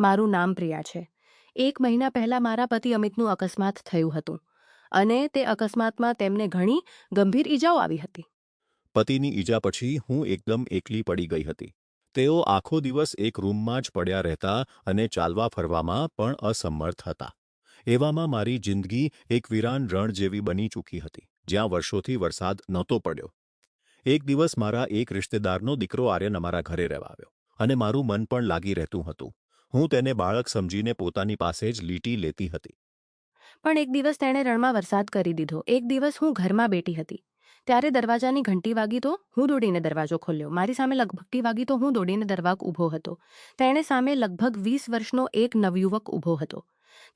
મારું નામ પ્રિયા છે. 1 મહિના પહેલાં મારા પતિ અમિતનું અકસ્માત થયું હતું અને તે અકસ્માતમાં તેમને ઘણી ગંભીર ઈજાઓ આવી હતી. પતિની ઈજા પછી હું એકદમ એકલી પડી ગઈ હતી. તેઓ આખો દિવસ એક રૂમમાં જ પડ્યા રહેતા અને ચાલવા ફરવામાં પણ અસમર્થ હતા. એવામાં મારી જિંદગી એક વિરાન રણ જેવી બની ચૂકી હતી, જ્યાં વર્ષોથી વરસાદ નહોતો પડ્યો. એક દિવસ મારા એક રિશ્તેદારનો દીકરો આર્યન અમારા ઘરે રહેવા આવ્યો અને મારું મન પણ લાગી રહેતું હતું. હું તેને બાળક સમજીને પોતાની પાસે જ લીટી લેતી હતી. પણ એક દિવસ તેણે રણમાં વરસાદ કરી દીધો. એક દિવસ હું ઘરમાં બેઠી હતી. ત્યારે દરવાજાની ઘંટી વાગી તો હું દોડીને દરવાજો ખોલ્યો. મારી સામે ઘંટી વાગી તો હું દોડીને દરવાજો ઊભો હતો. તેણે સામે લગભગ 20 વર્ષનો એક નવયુવક ઊભો હતો.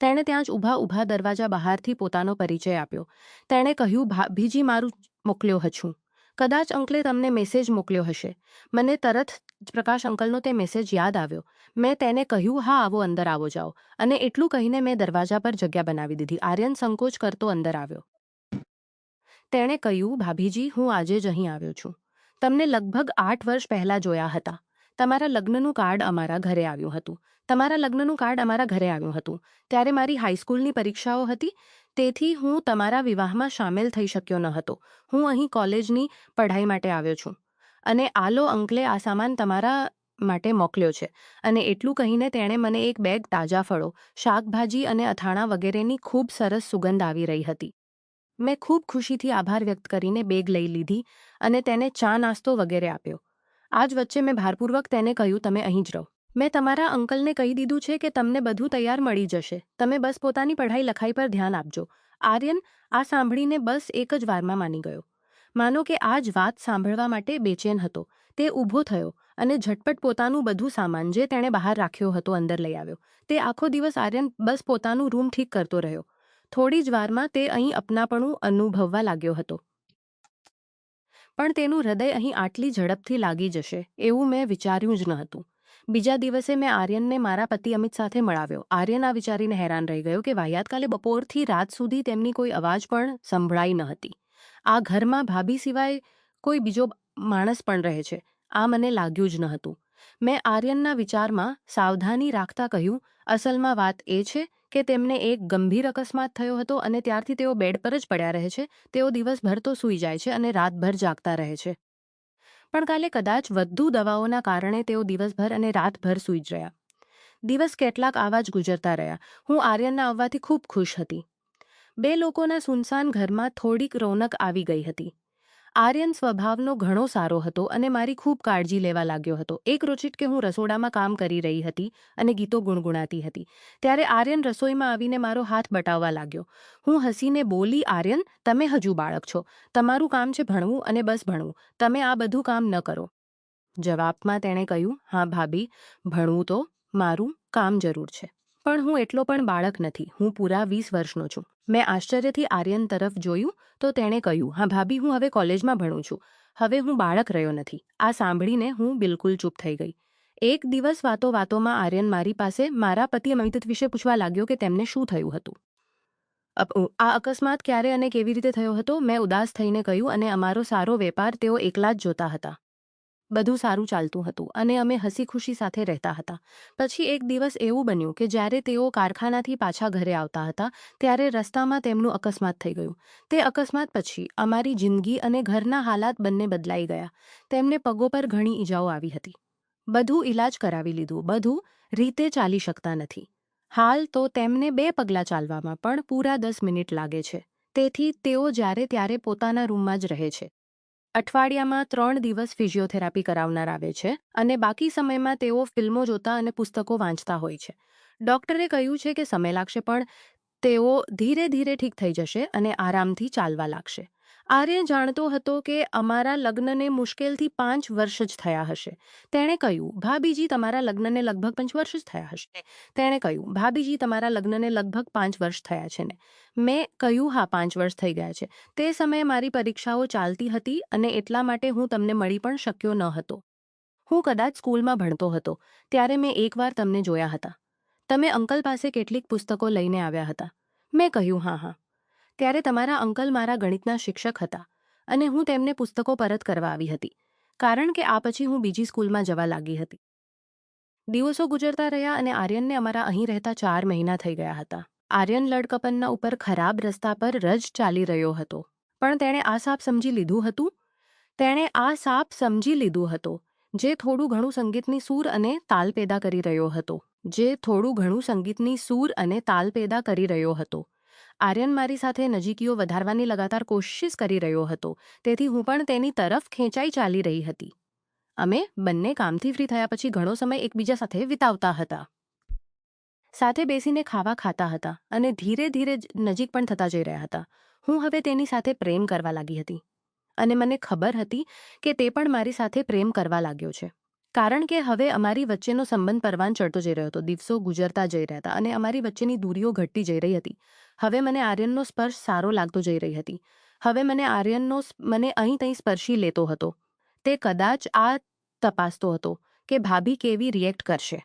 તેણે ત્યાં જ ઊભા દરવાજા બહારથી પોતાનો પરિચય આપ્યો. તેણે કહ્યું, ભાભીજી મારું મોકલ્યો છું. કદાચ અંકલે તમને મેસેજ મોકલ્યો હશે. મને તરત જ પ્રકાશ અંકલનો તે મેસેજ યાદ આવ્યો. મેં તેને કહ્યું, હા આવો, અંદર આવો જાઓ. અને એટલું કહીને મેં દરવાજા પર જગ્યા બનાવી દીધી. આર્યન સંકોચ કરતો અંદર આવ્યો. તેણે કહ્યું, ભાભીજી હું આજે જ અહીં આવ્યો છું. તમને લગભગ 8 વર્ષ પહેલાં જોયા હતા. તમારા લગ્નનું કાર્ડ અમારા ઘરે આવ્યું હતું. ત્યારે મારી હાઈસ્કૂલની પરીક્ષાઓ હતી, તેથી હું તમારા વિવાહમાં સામેલ થઈ શક્યો ન હતો. હું અહીં કોલેજની પઢાઈ માટે આવ્યો છું અને આલો અંકલે આ સામાન તમારા માટે મોકલ્યો છે. અને એટલું કહીને તેણે મને એક બેગ તાજા ફળો, શાકભાજી અને અથાણાં વગેરેની ખૂબ સરસ સુગંધ આવી રહી હતી. મેં ખૂબ ખુશીથી આભાર વ્યક્ત કરીને બેગ લઈ લીધી અને તેને ચા નાસ્તો વગેરે આપ્યો. આ જ વચ્ચે મેં ભારપૂર્વક તેને કહ્યું, તમે અહીં જ રહો. મેં તમારા અંકલને કહી દીધું છે કે તમને બધું તૈયાર મળી જશે. તમે બસ પોતાની પઢાઈ લખાઈ પર ધ્યાન આપજો. આર્યન આ સાંભળીને બસ એક જ વારમાં માની ગયો. માનો કે આ જ વાત સાંભળવા માટે બેચેન હતો. તે ઊભો થયો અને ઝટપટ પોતાનું બધું સામાન જે તેણે બહાર રાખ્યો હતો અંદર લઈ આવ્યો. તે આખો દિવસ આર્યન બસ પોતાનું રૂમ ઠીક કરતો રહ્યો. થોડી જ વારમાં તે અહીં અપનાપણું અનુભવવા લાગ્યો હતો. પણ તેનું હૃદય અહીં આટલી ઝડપથી લાગી જશે એવું મેં વિચાર્યું જ ન હતું. બીજા દિવસે મેં આર્યનને મારા પતિ અમિત સાથે મળાવ્યો. આર્યન આ વિચારીને હેરાન રહી ગયો કે વાહિયાતકાલે બપોરથી રાત સુધી તેમની કોઈ અવાજ પણ સંભળાઈ ન હતી. આ ઘરમાં ભાભી સિવાય કોઈ બીજો માણસ પણ રહે છે, આ મને લાગ્યું જ ન હતું. મેં આર્યનના વિચારમાં સાવધાની રાખતા કહ્યું, અસલમાં વાત એ છે કે તેમને એક ગંભીર અકસ્માત થયો હતો અને ત્યારથી તેઓ બેડ પર જ પડ્યા રહે છે. તેઓ દિવસભર તો સૂઈ જાય છે અને રાતભર જાગતા રહે છે. પણ કાલે કદાચ વધુ દવાઓના કારણે તેઓ દિવસભર અને રાતભર સૂઈ જ રહ્યા. દિવસ કેટલાક આવા જ ગુજરતા રહ્યા. હું આર્યનના આવવાથી ખૂબ ખુશ હતી. 2 લોકોના સુનસાન ઘરમાં થોડીક રોનક આવી ગઈ હતી. આર્યન સ્વભાવનો ઘણો સારો હતો અને મારી ખૂબ કાળજી લેવા લાગ્યો હતો. એક રોચિટ કે હું રસોડામાં કામ કરી રહી હતી અને ગીતો ગુણગુણાતી હતી. ત્યારે આર્યન રસોઈમાં આવીને મારો હાથ બટાવવા લાગ્યો. હું હસીને બોલી, આર્યન, તમે હજુ બાળક છો. તમારું કામ છે ભણવું અને બસ ભણવું. તમે આ બધું કામ ન કરો. જવાબમાં તેણે કહ્યું, હા ભાભી, ભણવું તો મારું કામ જરૂર છે. પણ હું એટલો પણ બાળક નથી. હું પૂરા 20 વર્ષનો છું. મેં આશ્ચર્યથી આર્યન તરફ જોયું તો તેણે કહ્યું, હા ભાભી, હું હવે કોલેજમાં ભણું છું. હવે હું બાળક રહ્યો નથી. આ સાંભળીને હું બિલકુલ ચૂપ થઈ ગઈ. એક દિવસ વાતોમાં આર્યન મારી પાસે મારા પતિ અમિત વિશે પૂછવા લાગ્યો કે તેમને શું થયું હતું. આ અકસ્માત ક્યારે અને કેવી રીતે થયો હતો. મેં ઉદાસ થઈને કહ્યું, અને અમારો સારો વેપાર તેઓ એકલા જ જોતા હતા. બધું સારું ચાલતું હતું અને અમે હસી ખુશી સાથે રહેતા હતા. પછી એક દિવસ એવું બન્યું કે જ્યારે તેઓ કારખાનાથી પાછા ઘરે આવતા હતા ત્યારે રસ્તામાં તેમનું અકસ્માત થઈ ગયું. તે અકસ્માત પછી અમારી જિંદગી અને ઘરના હાલાત બંને બદલાઈ ગયા. તેમને પગો પર ઘણી ઈજાઓ આવી હતી. બધું ઈલાજ કરાવી લીધું. બધું રીતે ચાલી શકતા નથી. હાલ તો તેમને 2 પગલાં ચાલવામાં પણ પૂરા 10 મિનિટ લાગે છે. તેથી તેઓ જ્યારે ત્યારે પોતાના રૂમમાં જ રહે છે. અઠવાડિયામાં 3 દિવસ ફિઝિયોથેરાપી કરાવનાર આવે છે અને બાકી સમયમાં તેઓ ફિલ્મો જોતા અને પુસ્તકો વાંચતા હોય છે. ડૉક્ટરે કહ્યું છે કે સમય લાગશે, પણ તેઓ ધીરે ધીરે ઠીક થઈ જશે અને આરામથી ચાલવા લાગશે. આર્યન જાણતો હતો કે અમારા લગ્નને મુશ્કેલથી 5 વર્ષ જ થયા હશે. તેણે કહ્યું, ભાભીજી, તમારા લગ્નને લગભગ 5 વર્ષ જ થયા હશે. તેણે કહ્યું, ભાભીજી, તમારા લગ્નને લગભગ 5 વર્ષ થયા છે ને? મેં કહ્યું, હા, 5 વર્ષ થઈ ગયા છે. તે સમયે મારી પરીક્ષાઓ ચાલતી હતી અને એટલા માટે હું તમને મળી પણ શક્યો ન હતો. હું કદાચ સ્કૂલમાં ભણતો હતો ત્યારે મેં એકવાર તમને જોયા હતા. તમે અંકલ પાસે કેટલીક પુસ્તકો લઈને આવ્યા હતા. મેં કહ્યું, હા. ત્યારે તમારા અંકલ મારા ગણિતના શિક્ષક હતા અને હું તેમને પુસ્તકો પરત કરવા આવી હતી, કારણ કે આ પછી હું બીજી સ્કૂલમાં જવા લાગી હતી. દિવસો ગુજરતા રહ્યા અને આર્યનને અમારા અહીં રહેતા 4 મહિના થઈ ગયા હતા. આર્યન લડકપનના ઉપર ખરાબ રસ્તા પર રજ ચાલી રહ્યો હતો. પણ તેણે આ સાપ સમજી લીધું હતું. તેણે આ સાપ સમજી લીધું હતો જે થોડું ઘણું સંગીતની સૂર અને તાલ પેદા કરી રહ્યો હતો. આર્યન મારી સાથે નજીકીઓ વધારવાની લગાતાર કોશિશ કરી રહ્યો હતો. તેથી હું પણ તેની તરફ ખેંચાઈ ચાલી રહી હતી. અમે બંને કામથી ફ્રી થયા પછી ઘણો સમય એકબીજા સાથે વિતાવતા હતા. સાથે બેસીને ખાવા ખાતા હતા અને ધીરે ધીરે નજીક પણ થતા જઈ રહ્યા હતા. હું હવે તેની સાથે પ્રેમ કરવા લાગી હતી અને મને ખબર હતી કે તે પણ મારી સાથે પ્રેમ કરવા લાગ્યો છે. કારણ કે હવે અમારી વચ્ચેનો સંબંધ પરવાન ચડતો જઈ રહ્યો હતો. દિવસો ગુજરતા જઈ રહ્યા હતા અને અમારી વચ્ચેની દૂરીઓ ઘટતી જઈ રહી હતી. હવે મને આર્યનનો સ્પર્શ સારો લાગતો જઈ રહી હતી. હવે મને અહીં તહીં સ્પર્શી લેતો હતો. તે કદાચ આ તપાસતો હતો કે ભાભી કેવી રિએક્ટ કરશે.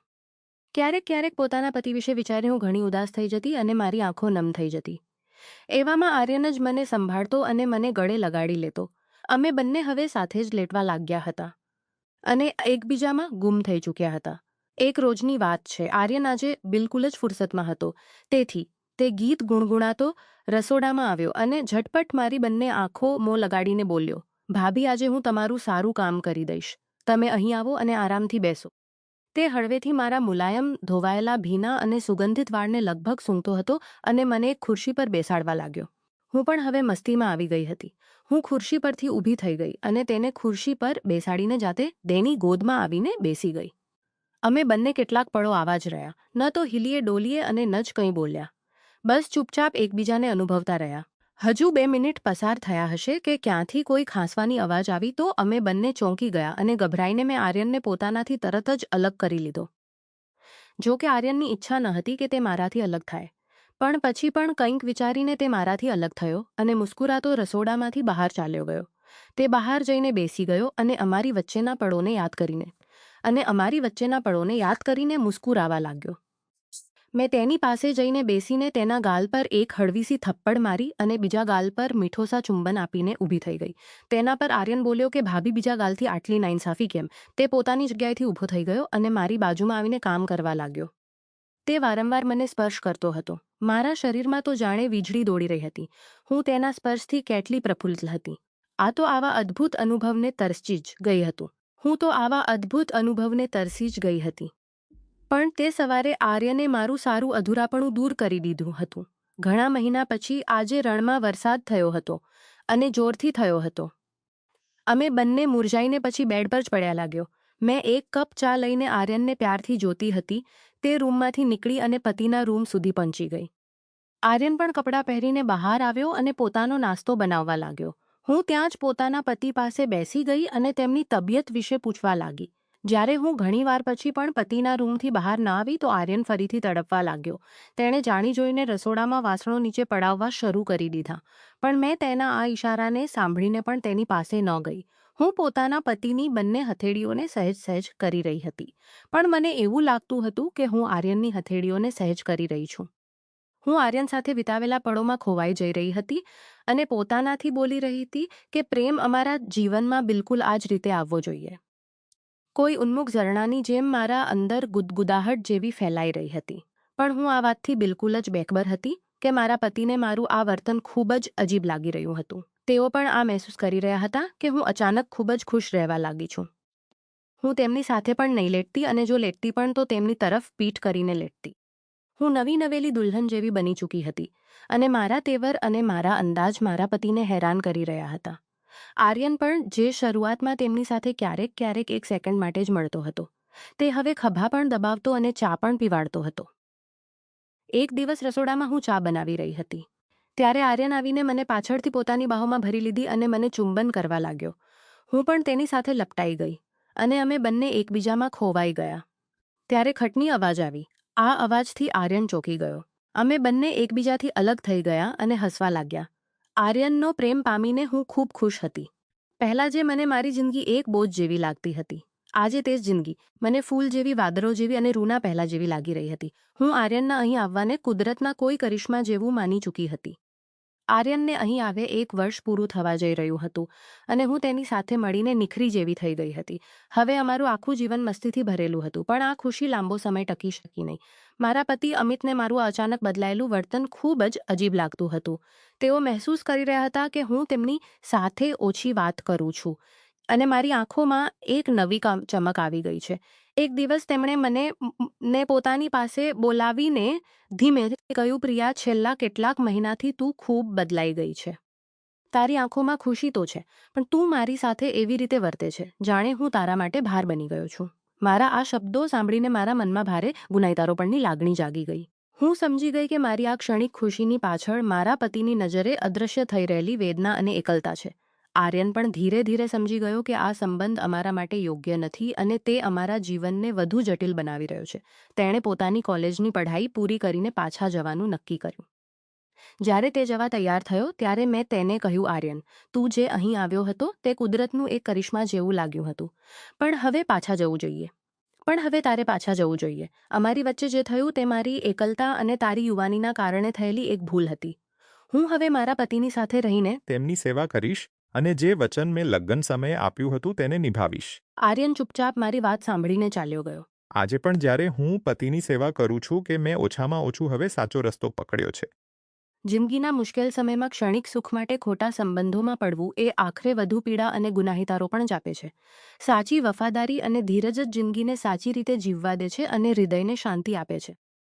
ક્યારેક ક્યારેક પોતાના પતિ વિશે વિચારી હું ઘણી ઉદાસ થઈ જતી અને મારી આંખો નમ થઈ જતી. એવામાં આર્યન જ મને સંભાળતો અને મને ગળે લગાડી લેતો. અમે બંને હવે સાથે જ લેટવા લાગ્યા હતા અને એકબીજામાં ગુમ થઈ ચૂક્યા હતા. એક રોજની વાત છે. આર્યન આજે બિલકુલ જ ફુરસતમાં હતો. તેથી તે ગીત ગુણગુણાતો રસોડામાં આવ્યો અને ઝટપટ મારી બંને આંખો મોં લગાડીને બોલ્યો, ભાભી, આજે હું તમારું સારું કામ કરી દઈશ. તમે અહીં આવો અને આરામથી બેસો. તે હળવેથી મારા મુલાયમ ધોવાયેલા ભીના અને સુગંધિત વાળને લગભગ સૂંઘતો હતો અને મને એક ખુરશી પર બેસાડવા લાગ્યો. હું પણ હવે મસ્તીમાં આવી ગઈ હતી. હું ખુરશી પરથી ઊભી થઈ ગઈ અને તેને ખુરશી પર બેસાડીને જાતે તેની ગોદમાં આવીને બેસી ગઈ. અમે બંને કેટલાક પળો આવા જ રહ્યા. ન તો હિલીએ ડોલીએ અને ન જ કંઈ બોલ્યા. બસ ચૂપચાપ એકબીજાને અનુભવતા રહ્યા. હજુ 2 મિનિટ પસાર થયા હશે કે ક્યાંથી કોઈ ખાંસવાની અવાજ આવી તો અમે બંને ચોંકી ગયા અને ગભરાઈને મેં આર્યનને પોતાનાથી તરત જ અલગ કરી લીધો. જો કે આર્યનની ઈચ્છા ન હતી કે તે મારાથી અલગ થાય. પણ પછી પણ કંઈક વિચારીને તે મારાથી અલગ થયો અને મુસ્કુરાતો રસોડામાંથી બહાર ચાલ્યો ગયો. તે બહાર જઈને બેસી ગયો અને અમારી વચ્ચેના પળોને યાદ કરીને મુસ્કુરાવા લાગ્યો. મેં તેની પાસે જઈને બેસીને તેના ગાલ પર એક હળવીસી થપ્પડ મારી અને બીજા ગાલ પર મીઠોસા ચુંબન આપીને ઊભી થઈ ગઈ. તેના પર આર્યન બોલ્યો કે ભાભી, બીજા ગાલથી આટલી નાઇન્સાફી કેમ? તે પોતાની જગ્યાએથી ઊભો થઈ ગયો અને મારી બાજુમાં આવીને કામ કરવા લાગ્યો. તે વારંવાર મને સ્પર્શ કરતો હતો. મારા શરીરમાં તો જાણે વીજળી દોડી રહી હતી. હું તેના સ્પર્શથી કેટલી પ્રફુલ્લિત હતી. હું તો આવા અદ્ભુત અનુભવને તરસી જ ગઈ હતી. પણ તે સવારે આર્યને મારું સારું અધૂરાપણું દૂર કરી દીધું હતું. ઘણા મહિના પછી આજે રણમાં વરસાદ થયો હતો અને જોરથી થયો હતો. અમે બંને મૂરઝાઈને પછી બેડ પર જ પડ્યા લાગ્યો. મેં એક કપ ચા લઈને આર્યનને પ્યારથી જોતી હતી. તે રૂમમાંથી નીકળી અને પતિના રૂમ સુધી પહોંચી ગઈ. આર્યન પણ કપડાં પહેરીને બહાર આવ્યો અને પોતાનો નાસ્તો બનાવવા લાગ્યો. હું ત્યાં જ પોતાના પતિ પાસે બેસી ગઈ અને તેમની તબિયત વિશે પૂછવા લાગી. જ્યારે હું ઘણીવાર પછી પણ પતિના રૂમથી બહાર ન આવી તો આર્યન ફરીથી તડપવા લાગ્યો. તેણે જાણી જોઈને રસોડામાં વાસણો નીચે પડાવવા શરૂ કરી દીધા. પણ મેં તેના આ ઈશારાને સાંભળીને પણ તેની પાસે ન ગઈ. હું પોતાના પતિની બંને હથેળીઓને સહેજ સહેજ કરી રહી હતી. પણ મને એવું લાગતું હતું કે હું આર્યનની હથેળીઓને સહેજ કરી રહી છું. હું આર્યન સાથે વિતાવેલા પળોમાં ખોવાઈ જઈ રહી હતી અને પોતાનાથી બોલી રહી હતી કે પ્રેમ અમારા જીવનમાં બિલકુલ આ જ રીતે આવવો જોઈએ. કોઈ ઉન્મુખ ઝરણાની જેમ મારા અંદર ગુદગુદાહટ જેવી ફેલાઈ રહી હતી. પણ હું આ વાતથી બિલકુલ જ બેખબર હતી કે મારા પતિને મારું આ વર્તન ખૂબ જ અજીબ લાગી રહ્યું હતું. તેઓ પણ આ મહેસૂસ કરી રહ્યા હતા કે હું અચાનક ખૂબ જ ખુશ રહેવા લાગી છું. હું તેમની સાથે પણ નહીં લેટતી અને જો લેટતી પણ તો તેમની તરફ પીઠ કરીને લેટતી. હું નવી નવેલી દુલ્હન જેવી બની ચૂકી હતી અને મારા તેવર અને મારા અંદાજ મારા પતિને હેરાન કરી રહ્યા હતા. આર્યન પણ, જે શરૂઆતમાં તેમની સાથે ક્યારેક ક્યારેક 1 સેકન્ડ માટે જ મળતો હતો, તે હવે ખભા પણ દબાવતો અને ચા પણ પીવાડતો હતો. એક દિવસ રસોડામાં હું ચા બનાવી રહી હતી. ત્યારે આર્યન આવીને મને પાછળથી પોતાની બાહોમાં ભરી લીધી અને મને ચુંબન કરવા લાગ્યો. હું પણ તેની સાથે લપટાઈ ગઈ અને અમે બંને એકબીજામાં ખોવાઈ ગયા. ત્યારે ખટની અવાજ આવી. આ અવાજથી આર્યન ચોંકી ગયો. અમે બંને એકબીજાથી અલગ થઈ ગયા અને હસવા લાગ્યા. આર્યનનો પ્રેમ પામીને હું ખૂબ ખુશ હતી. પહેલાં જે મને મારી જિંદગી એક બોજ જેવી લાગતી હતી, આજે તે જ જિંદગી મને ફૂલ જેવી, વાદળો જેવી અને રૂના પહેલા જેવી લાગી રહી હતી. હું આર્યનના અહીં આવવાને કુદરતના કોઈ કરિશ્મા જેવું માની ચૂકી હતી. આર્યનને અહીં આવે 1 વર્ષ પૂરું થવા જઈ રહ્યું હતું અને હું તેની સાથે મળીને નિખરી જેવી થઈ ગઈ હતી. હવે અમારું આખું જીવન મસ્તીથી ભરેલું હતું, પણ આ ખુશી લાંબો સમય ટકી શકી નહીં. મારા પતિ અમિતને મારું અચાનક બદલાયેલું વર્તન ખૂબ જ અજીબ લાગતું હતું. તેઓ મહેસૂસ કરી રહ્યા હતા કે હું તેમની સાથે ઓછી વાત કરું છું અને મારી આંખોમાં એક નવી ચમક આવી ગઈ છે. એક દિવસ તેમણે મને પોતાની પાસે બોલાવીને ધીમેથી કહ્યું, પ્રિયા, છેલ્લા કેટલાક મહિનાથી તું ખૂબ બદલાઈ ગઈ છે. તારી આંખોમાં ખુશી તો છે, પણ તું મારી સાથે એવી રીતે વર્તે છે જાણે હું તારા માટે ભાર બની ગયો છું. મારા આ શબ્દો સાંભળીને મારા મનમાં ભારે ગુનાહિતારોપણની લાગણી જાગી ગઈ. હું સમજી ગઈ કે મારી આ ક્ષણિક ખુશીની પાછળ મારા પતિની નજરે અદૃશ્ય થઈ રહેલી વેદના અને એકલતા છે. આર્યન પણ ધીરે ધીરે સમજી ગયો કે આ સંબંધ અમારા માટે યોગ્ય નથી અને તે અમારા જીવનને વધુ જટિલ બનાવી રહ્યો છે. તેણે પોતાની કોલેજની પઢાઈ પૂરી કરીને પાછા જવાનું નક્કી કર્યું. જ્યારે તે જવા તૈયાર થયો ત્યારે મેં તેને કહ્યું, આર્યન, તું જે અહીં આવ્યો હતો તે કુદરતનું એક કરિશ્મા જેવું લાગ્યું હતું, પણ હવે તારે પાછા જવું જોઈએ. અમારી વચ્ચે જે થયું તે મારી એકલતા અને તારી યુવાનીના કારણે થયેલી એક ભૂલ હતી. હું હવે મારા પતિની સાથે રહીને તેમની સેવા કરીશ અને જે વચન મેં લગ્ન સમયે આપ્યું હતું તેને નિભાવીશ. આર્યન ચૂપચાપ મારી વાત સાંભળીને ચાલ્યો ગયો. આજે પણ જ્યારે હું પતિની સેવા કરું છું કે મેં ઓછામાં ઓછું હવે સાચો રસ્તો પકડ્યો છે. જિંદગીના મુશ્કેલ સમયમાં ક્ષણિક સુખ માટે ખોટા સંબંધોમાં પડવું એ આખરે વધુ પીડા અને ગુનાહિતારોપણ જ આપે છે. સાચી વફાદારી અને ધીરજ જ જિંદગીને સાચી રીતે જીવવા દે છે અને હૃદયને શાંતિ આપે છે.